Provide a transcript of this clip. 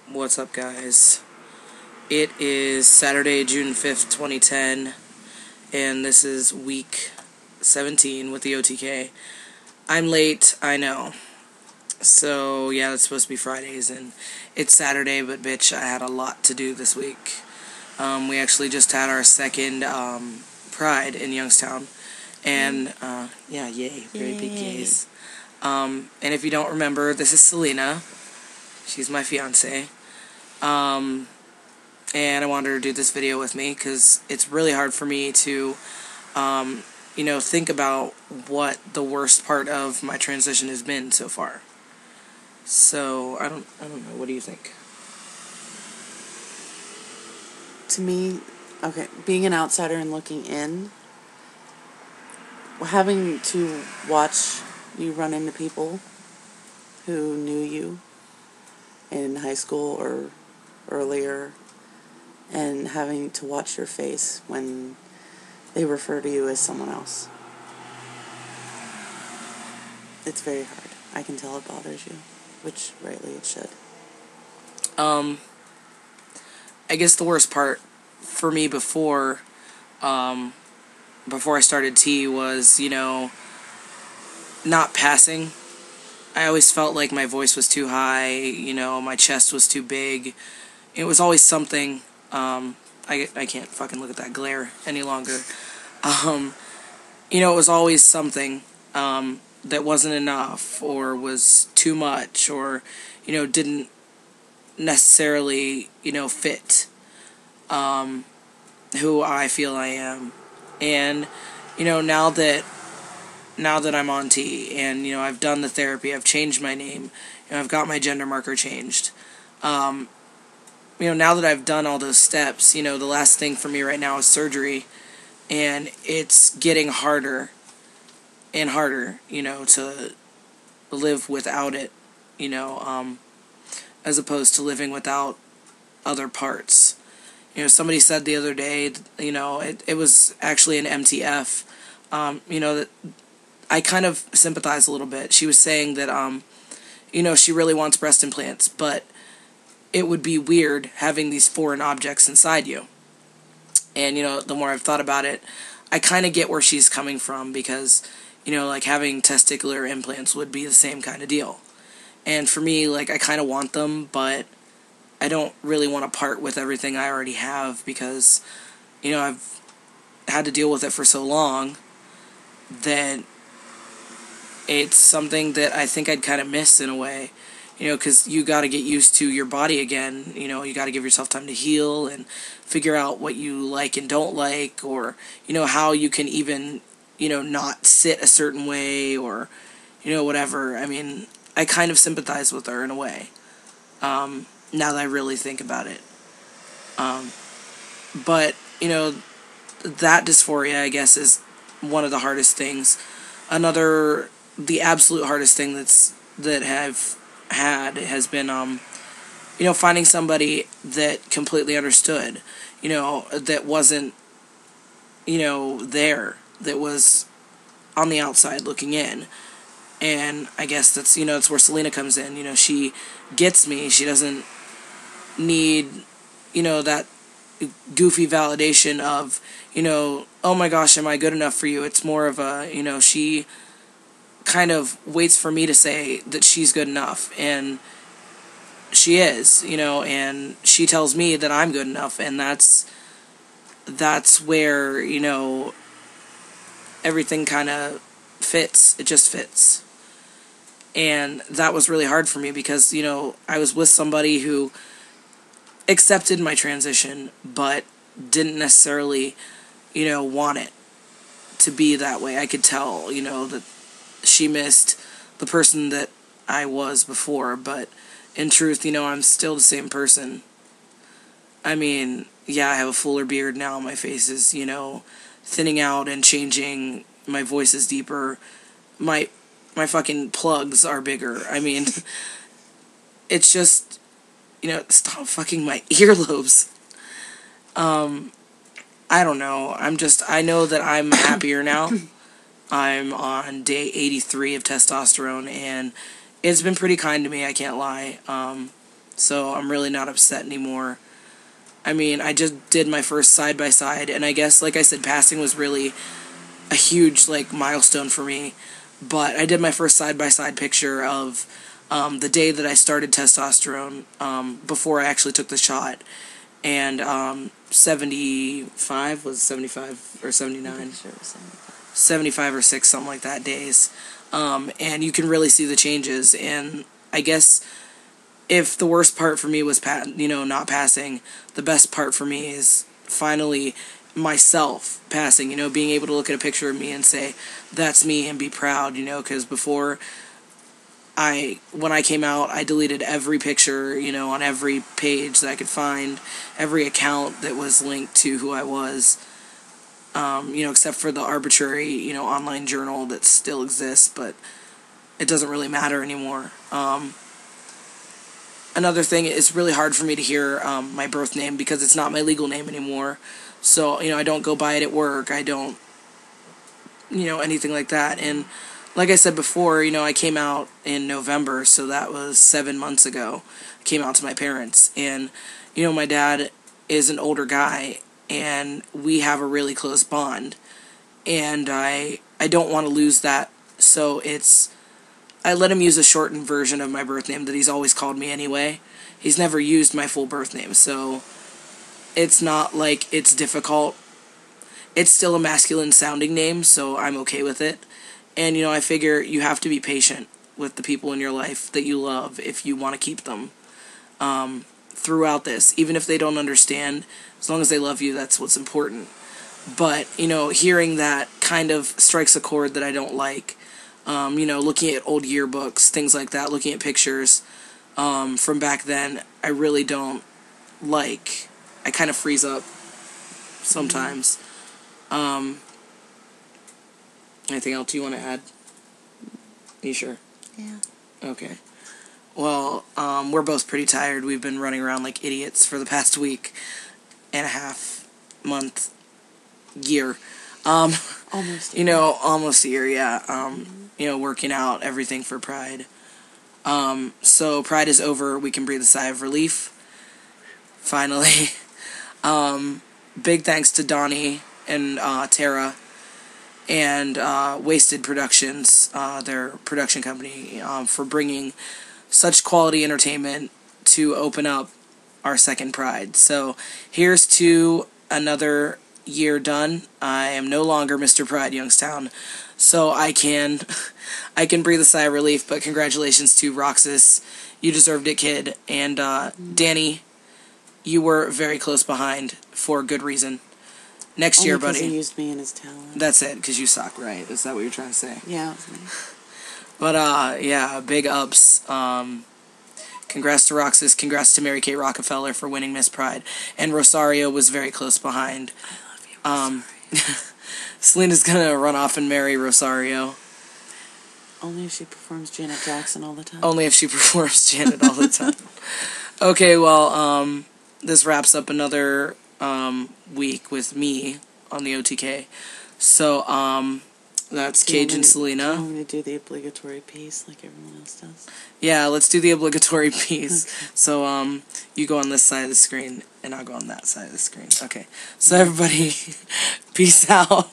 What's up, guys? It is Saturday, June 5th, 2010, and this is week 17 with the OTK. I'm late, I know. So, yeah, it's supposed to be Fridays, and it's Saturday, but bitch, I had a lot to do this week. We actually just had our second Pride in Youngstown, and, yeah, yay, very big yays. And if you don't remember, this is Selena. She's my fiance. And I wanted her to do this video with me because it's really hard for me to, think about what the worst part of my transition has been so far. So, I don't know. What do you think? To me, okay, being an outsider and looking in, having to watch you run into people who knew you in high school or earlier, and having to watch your face when they refer to you as someone else. It's very hard. I can tell it bothers you, which rightly it should. I guess the worst part for me before I started T was, not passing. I always felt like my voice was too high, my chest was too big. It was always something. I can't fucking look at that glare any longer. It was always something that wasn't enough or was too much or, didn't necessarily, fit who I feel I am. And, now that I'm on T and, I've done the therapy, I've changed my name, I've got my gender marker changed. Now that I've done all those steps, the last thing for me right now is surgery, and it's getting harder and harder, to live without it, as opposed to living without other parts. Somebody said the other day, it was actually an MTF, that I kind of sympathize a little bit. She was saying that, she really wants breast implants, but it would be weird having these foreign objects inside you. And, the more I've thought about it, I kind of get where she's coming from because, like having testicular implants would be the same kind of deal. And for me, I kind of want them, but I don't really want to part with everything I already have because, I've had to deal with it for so long that it's something that I think I'd kind of miss in a way. Because you got to get used to your body again. You got to give yourself time to heal and figure out what you like and don't like, or, how you can even, not sit a certain way, or, whatever. I mean, I kind of sympathize with her in a way, now that I really think about it. But, that dysphoria, I guess, is one of the hardest things. The absolute hardest thing that I've had has been, finding somebody that completely understood, that wasn't, there, that was on the outside looking in. And I guess that's, it's where Selena comes in. She gets me. She doesn't need, that goofy validation of, oh my gosh, am I good enough for you? It's more of a, she kind of waits for me to say that she's good enough, and she is, and she tells me that I'm good enough, and that's where, everything kind of fits. It just fits. And that was really hard for me because, I was with somebody who accepted my transition, but didn't necessarily, want it to be that way. I could tell, that she missed the person that I was before, but in truth, I'm still the same person. I mean, yeah, I have a fuller beard now, my face is, thinning out and changing, my voice is deeper, my fucking plugs are bigger. I mean, it's just, stop fucking my earlobes. I don't know, I know that I'm happier now. I'm on day 83 of testosterone, and it's been pretty kind to me, I can't lie. So I'm really not upset anymore. I mean, I just did my first side-by-side, and I guess, like I said, passing was really a huge, like, milestone for me. But I did my first side-by-side picture of the day that I started testosterone, before I actually took the shot. And 75, was it 75 or 79? I'm sure it was 75. 75 or 6, something like that, days. And you can really see the changes. And I guess if the worst part for me was, not passing, the best part for me is finally myself passing, being able to look at a picture of me and say, that's me, and be proud, because before, when I came out, I deleted every picture, on every page that I could find, every account that was linked to who I was, except for the arbitrary, online journal that still exists, but it doesn't really matter anymore. Another thing, it's really hard for me to hear my birth name because it's not my legal name anymore. So, I don't go by it at work. I don't, anything like that. And like I said before, I came out in November, so that was 7 months ago. I came out to my parents. And, my dad is an older guy, and we have a really close bond. And I don't want to lose that. So I let him use a shortened version of my birth name that he's always called me anyway. He's never used my full birth name, so it's not like it's difficult. It's still a masculine sounding name, so I'm okay with it. And, I figure you have to be patient with the people in your life that you love if you want to keep them throughout this. Even if they don't understand, as long as they love you, that's what's important. But, hearing that kind of strikes a chord that I don't like. Looking at old yearbooks, things like that, looking at pictures from back then, I really don't like. I kind of freeze up sometimes. Anything else you want to add? You sure? Yeah. Okay. Well, we're both pretty tired. We've been running around like idiots for the past week and a half, month, year. Almost a year. Almost a year, yeah. Working out, everything for Pride. So Pride is over. We can breathe a sigh of relief. Finally. Big thanks to Donnie and Tara and Wasted Productions, their production company, for bringing such quality entertainment to open up our second Pride. So here's to another year done. I am no longer Mr. Pride Youngstown, so I can breathe a sigh of relief. But congratulations to Roxas, you deserved it, kid. And Danny, you were very close behind for good reason. Next year, buddy. He used me in his talent. That's it, because you suck, right? Is that what you're trying to say? Yeah, it was me. But yeah, big ups. Congrats to Roxas. Congrats to Mary Kate Rockefeller for winning Miss Pride. And Rosario was very close behind. I love you, Rosario. Selena's gonna run off and marry Rosario. Only if she performs Janet Jackson all the time. Only if she performs Janet all the time. Okay, well, this wraps up another week with me on the OTK. So, that's Kage and Selena. I'm going to do the obligatory piece like everyone else does. Yeah, let's do the obligatory piece. Okay. So, you go on this side of the screen, and I'll go on that side of the screen. Okay. So, everybody, peace out.